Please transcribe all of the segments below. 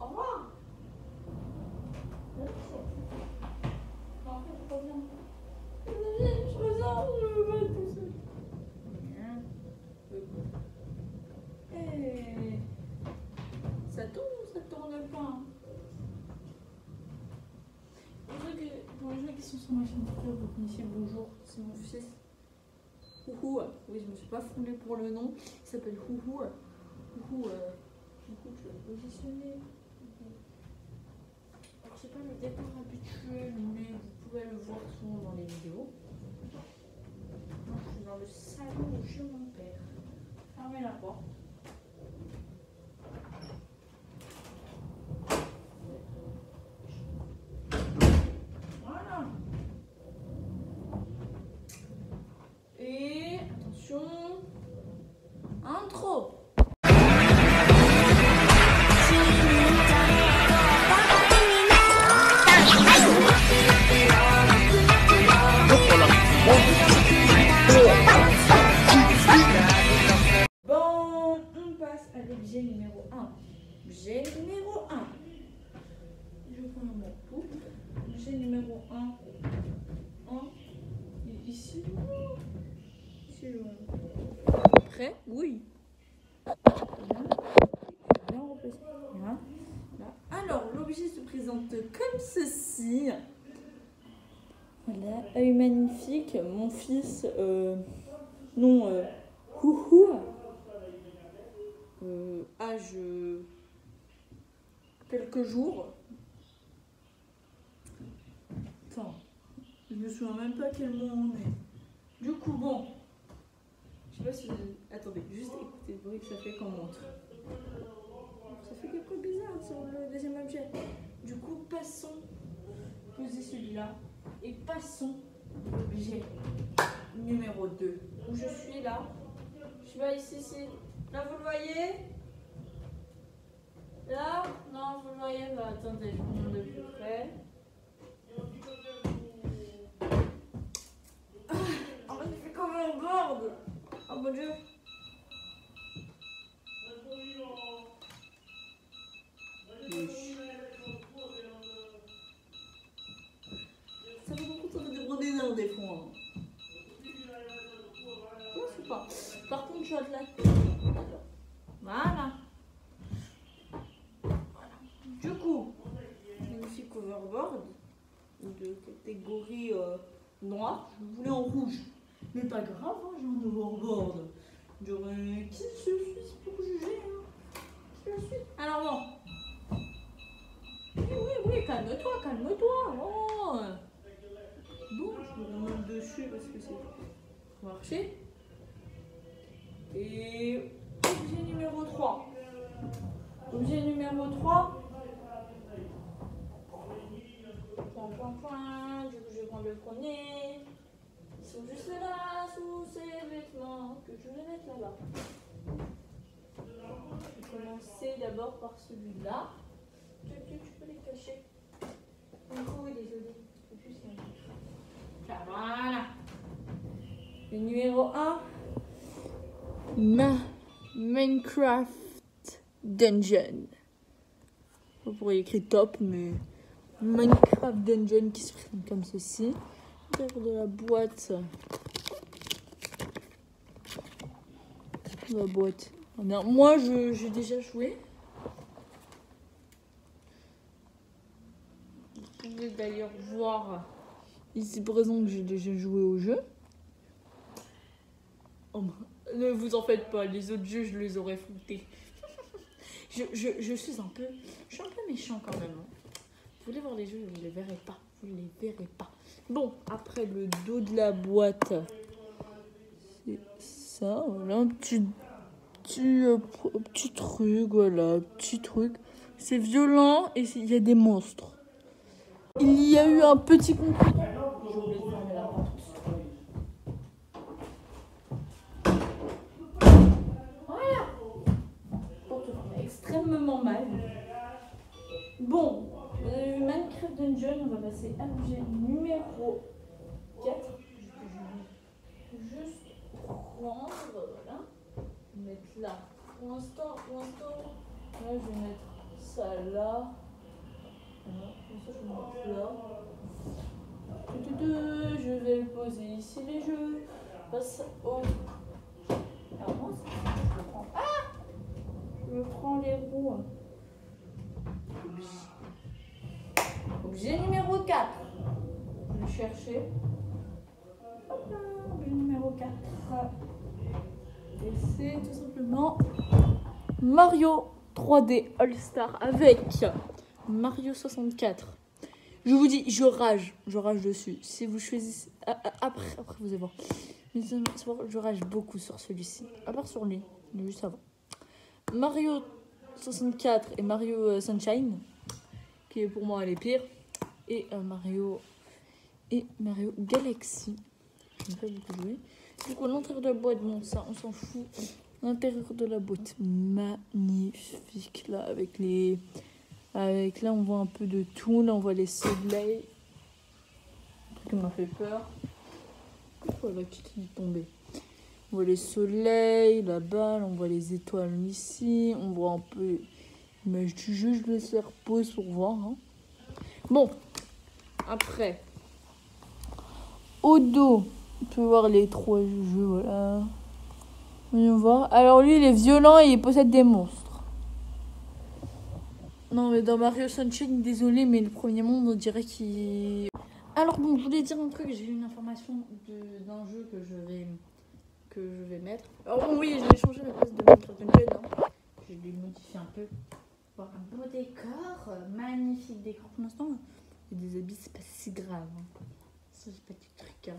Au revoir. Non, en fait, je reviens. Je reviens, je veux pas être tout seul. Hey. Ça tourne ou ça tourne pas? Pour les gens qui sont sur ma chaîne TikTok, vous connaissez, bonjour, c'est mon fils. Houhou, oui, je me suis pas fondée pour le nom, il s'appelle Houhou. Houhou, du coup, je vais le positionner. Alors, c'est pas le décor habituel, mais vous pouvez le voir souvent dans les vidéos. Moi, je suis dans le salon de chez mon père. Fermez la porte. Voilà. Et attention, intro. Bon, on passe à l'objet numéro 1. Objet numéro 1. Je prends mon coup. Objet numéro 1. Ici. Ici, prêt? Oui. Bien replacer. Là. Alors, l'objet se présente comme ceci. Voilà, œil magnifique. Mon fils, Houhou. Âge quelques jours. Attends, je me souviens même pas quel mois on est. Du coup, bon, je sais pas si vous... Attendez, juste écoutez le bruit que ça fait quand on montre. Ça fait quelque chose de bizarre sur le deuxième objet. Du coup, passons, posez celui-là, et passons à l'objet numéro 2. Où je suis là. Je vais ici. Là, vous le voyez? Là? Non, vous le voyez? Bah, attendez, je vous montre de plus près. En fait, il fait comme un board. Oh mon dieu. Ça fait beaucoup, ça fait des gros déserts des fois. Non, c'est pas. Par contre, je vais là. Voilà. Du coup, magnifique overboard de catégorie noire. Je voulais en rouge. Mais pas grave, hein, j'ai un overboard. J'aurais... Qui je suis pour juger, hein? Qui je suis? Alors bon. Oui, calme-toi. Oh. Bon, je me remonte dessus parce que c'est marché. Et objet numéro 3. Objet numéro 3. Point. Du coup, je vais prendre le premier. Ils sont juste là, sous ces vêtements, que je vais mettre là-bas. Je vais commencer d'abord par celui-là. Tu peux les cacher. Oh, désolé. Voilà. Le numéro 1. Minecraft Dungeon. Vous pourriez écrire top, mais Minecraft Dungeon qui se présente comme ceci. Derrière de la boîte. Alors, moi, j'ai déjà joué. Vous pouvez d'ailleurs voir ici présent que j'ai déjà joué au jeu. Oh, ne vous en faites pas, les autres jeux, je les aurais foutés. je suis un peu méchant quand même. Vous voulez voir les jeux, vous ne les verrez pas. Bon, après le dos de la boîte, c'est ça, voilà, un petit truc, voilà, petit truc. C'est violent et il y a des monstres. Il y a eu un petit concours. J'ai oublié de fermer la porte. Voilà. Porte fermée extrêmement mal. Bon, Minecraft Dungeon, on va passer à l'objet numéro 4. Je vais juste prendre, voilà, mettre là Pour l'instant, là, je vais mettre ça là. Voilà, comme ça, je vais mettre là. Je vais le poser ici, les jeux. Passe au. Alors, moi, je le prends. Ah! Je prends les roues. Objet numéro 4. Je vais chercher. Hop là, objet numéro 4. Et c'est tout simplement Mario 3D All-Star avec Mario 64. Je vous dis, je rage dessus. Si vous choisissez... Après vous allez voir. Je rage beaucoup sur celui-ci. À part sur lui, lui ça va. Mario 64 et Mario Sunshine, qui est pour moi les pires. Et Mario Galaxy. Je n'ai pas beaucoup joué. Du coup, l'intérieur de la boîte, bon, ça, on s'en fout. L'intérieur de la boîte, magnifique, là, avec là, on voit un peu de tout. Là, on voit les soleils. Un truc qui m'a fait peur. Pourquoi la petite est tombée? On voit les soleils, là-bas. On voit les étoiles ici. On voit un peu l'image du jeu. Je laisse faire pause pour voir. Hein. Bon, après, au dos, on peut voir les 3 jeux, voilà. Voyons voir. Alors lui, il est violent et il possède des monstres. Non, mais dans Mario Sunshine, désolé, mais le premier monde, on dirait qu'il... Alors bon, je voulais dire un truc. J'ai eu une information d'un jeu que je vais mettre. Alors bon, oui, je vais changer la place de Minecraft Dungeon. Hein. Je vais modifier un peu. Voir un beau décor, magnifique décor. Pour l'instant, il y a des habits, c'est pas si grave. Hein. Ça, c'est pas du truc. Hein.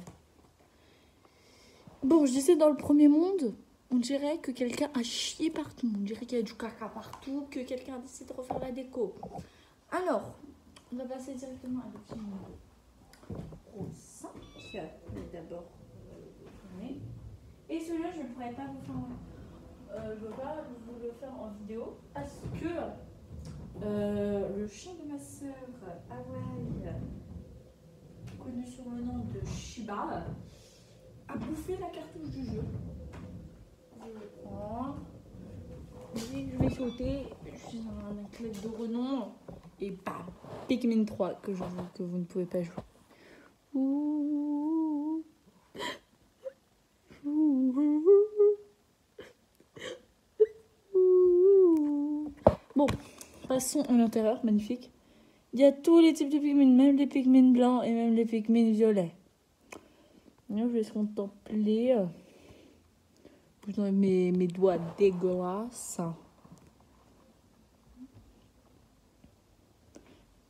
Bon, je disais, dans le premier monde, on dirait que quelqu'un a chié partout. On dirait qu'il y a du caca partout, que quelqu'un a décidé de refaire la déco. Alors, on va passer directement à l'option numéro 5. Mais d'abord, et celui-là, je ne pourrais pas vous faire, je veux pas vous le faire en vidéo parce que le chien de ma soeur, Hawaii, connu sous le nom de Shiba, a bouffé la cartouche du jeu. Je vais prendre. Je vais sauter. Je suis un athlète de renom. Et bam, Pikmin 3 que vous ne pouvez pas jouer. Ouh. Ouh. Ouh. Bon, passons à l'intérieur, magnifique. Il y a tous les types de Pikmin, même les Pikmin blancs et même les Pikmin violets. Là, je vais se contempler. Mes doigts dégueulasses.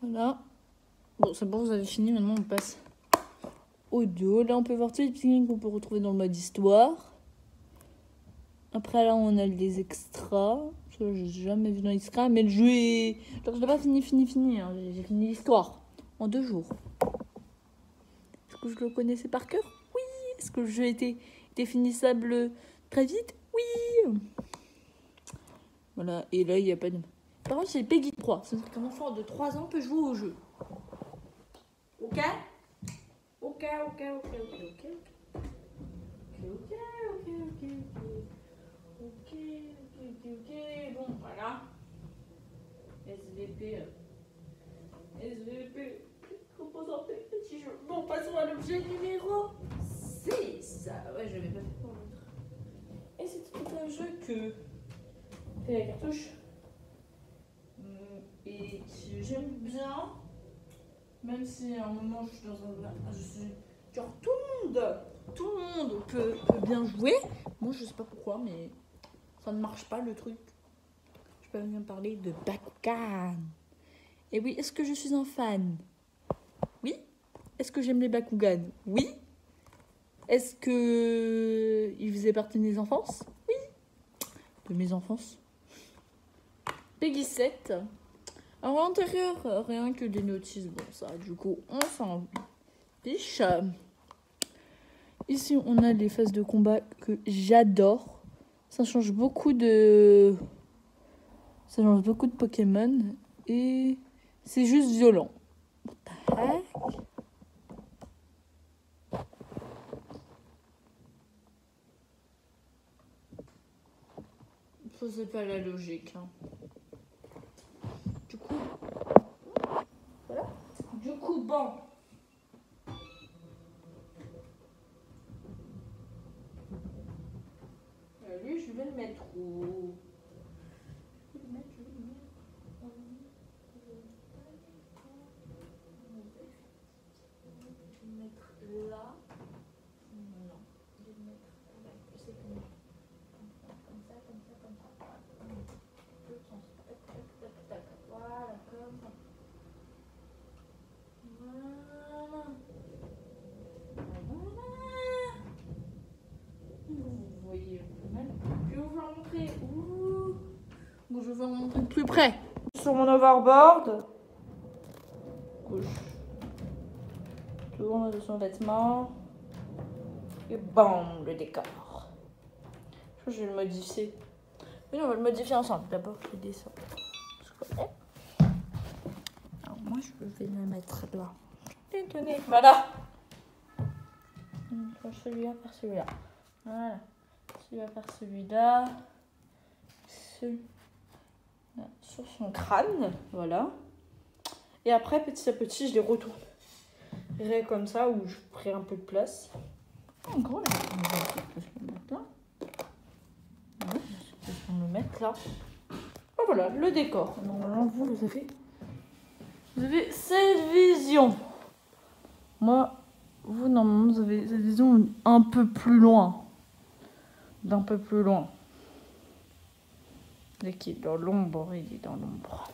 Voilà. Bon, c'est bon, vous avez fini. Maintenant, on passe au dos. Là, on peut voir tous les Pikmin qu'on peut retrouver dans le mode histoire. Après, là, on a les extras. Ça, je n'ai jamais vu dans l'extra. Mais le jeu est... Alors, je n'ai pas fini. Hein. J'ai fini l'histoire en 2 jours. Est-ce que je le connaissais par cœur? Oui. Est-ce que le jeu était finissable très vite? Oui. Voilà. Et là, il n'y a pas de... Par contre, c'est Peggy 3. C'est-à-dire qu'un enfant de 3 ans peut jouer au jeu. Ok. Bon, voilà. SVP. Composante petit jeu. Bon, passons à l'objet numéro 6. Ouais, je l'avais pas fait pour l'autre. Et c'est tout un jeu que fait la cartouche. Et que j'aime bien. Même si à un moment je suis dans un... Genre tout le monde peut bien jouer. Moi je sais pas pourquoi, mais ça ne marche pas le truc. Je peux bien parler de Bakugan. Et oui, est-ce que je suis un fan? Oui. Est-ce que j'aime les Bakugan? Oui. Est-ce que ils faisaient partie de mes enfances? Oui. De mes enfances. Peggy 7. Alors à l'intérieur, rien que des notices. Bon, ça, du coup, on s'en fiche. Ici, on a les phases de combat que j'adore. Ça change beaucoup de Pokémon. Et c'est juste violent. What the heck? Ça, c'est pas la logique. Hein. Du coup, voilà. Du coup, bon. Lui, je vais le mettre où? Je vais le mettre là. Non, je vais le mettre là. Je sais comment. Comme ça. L'autre sens. Tac. Voilà, comme ça. Voilà. Vous voyez même. Je vais vous faire montrer. Ouh. Bon, je vais vous montrer de plus près. Sur mon overboard. Gauche. Tourne de son vêtement. Et bam, le décor. Je crois que je vais le modifier. Oui, on va le modifier ensemble. D'abord, je descends. Alors, moi, je vais le mettre là. Tenez, voilà. Celui-là par celui-là. Voilà. Celui-là par celui-là. Celui-là sur son crâne. Voilà. Et après, petit à petit, je les retournerai comme ça, où je ferai un peu de place. En gros, là, on va le mettre là. Ouais, je vais le mettre là. Oh, voilà, le décor. Normalement, vous avez cette vision. Moi, vous, normalement, vous avez cette vision un peu plus loin. D'un peu plus loin. Dès qu'il est dans l'ombre, il est dans l'ombre.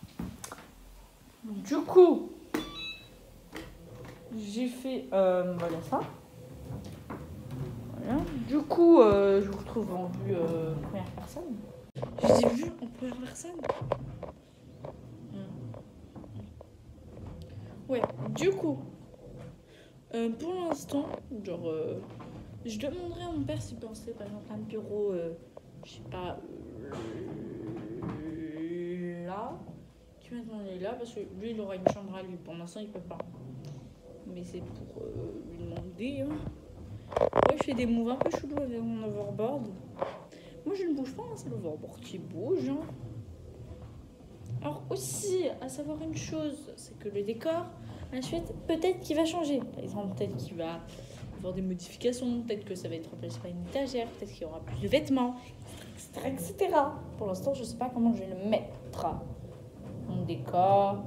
Du coup, j'ai fait voilà ça. Voilà. Du coup, je vous retrouve en vue première personne. Je dis vue en première personne. Ouais, du coup, pour l'instant, genre, je demanderai à mon père s'il pensait par exemple un bureau, je sais pas, là. Tu vas demander là parce que lui il aura une chambre à lui. Pour l'instant il peut pas. Mais c'est pour lui demander. Hein. Ouais, je fais des moves un peu chelous avec mon overboard. Moi je ne bouge pas, hein, c'est l'overboard qui bouge. Hein. Alors aussi, à savoir une chose, c'est que le décor, ensuite, peut-être qu'il va changer. Par exemple, peut-être qu'il va y avoir des modifications, peut-être que ça va être remplacé par une étagère, peut-être qu'il y aura plus de vêtements, etc. Pour l'instant, je ne sais pas comment je vais le mettre. Mon décor.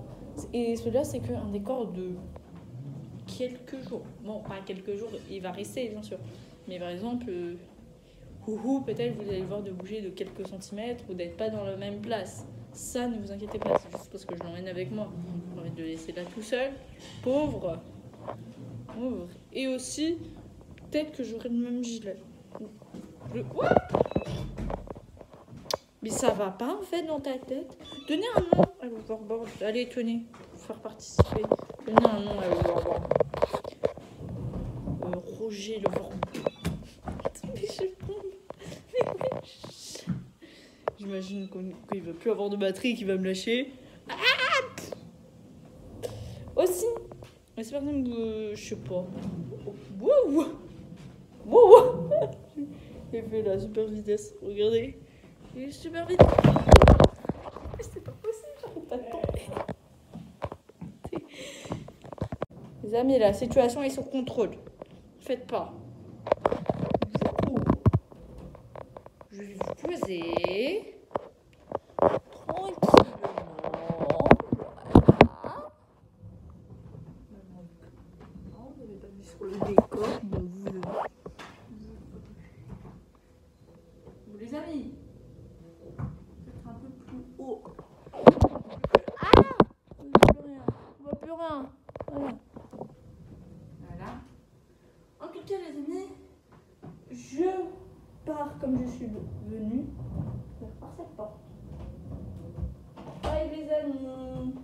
Et celui-là, c'est qu'un décor de quelques jours. Bon, pas quelques jours, il va rester, bien sûr. Mais par exemple, peut-être vous allez le voir de bouger de quelques centimètres ou d'être pas dans la même place. Ça, ne vous inquiétez pas, c'est juste parce que je l'emmène avec moi. J'ai envie de le laisser là tout seul. Pauvre. Et aussi, peut-être que j'aurai le même gilet. Mais ça va pas en fait dans ta tête. Donnez un nom à l'overboard. Allez, tenez, pour faire participer. Donnez un nom à l'overboard. Roger l'overboard. Mais je tombe. J'imagine qu'il va plus avoir de batterie, qu'il va me lâcher. Aussi, c'est par exemple, je sais pas. Wow. Il fait la super vitesse. Regardez. Il est super vite. C'est pas possible, j'arrive pas de tomber. Les amis, la situation est sous contrôle. Faites pas. Je vais vous poser. Tranquillement. Voilà. Non, vous n'avez pas vu sur le décor. Donc vous les amis. Peut-être un peu plus haut. Ah! On voit plus rien. Voilà. En tout cas, les amis, je pars comme je suis venue par cette porte. Bye les amis.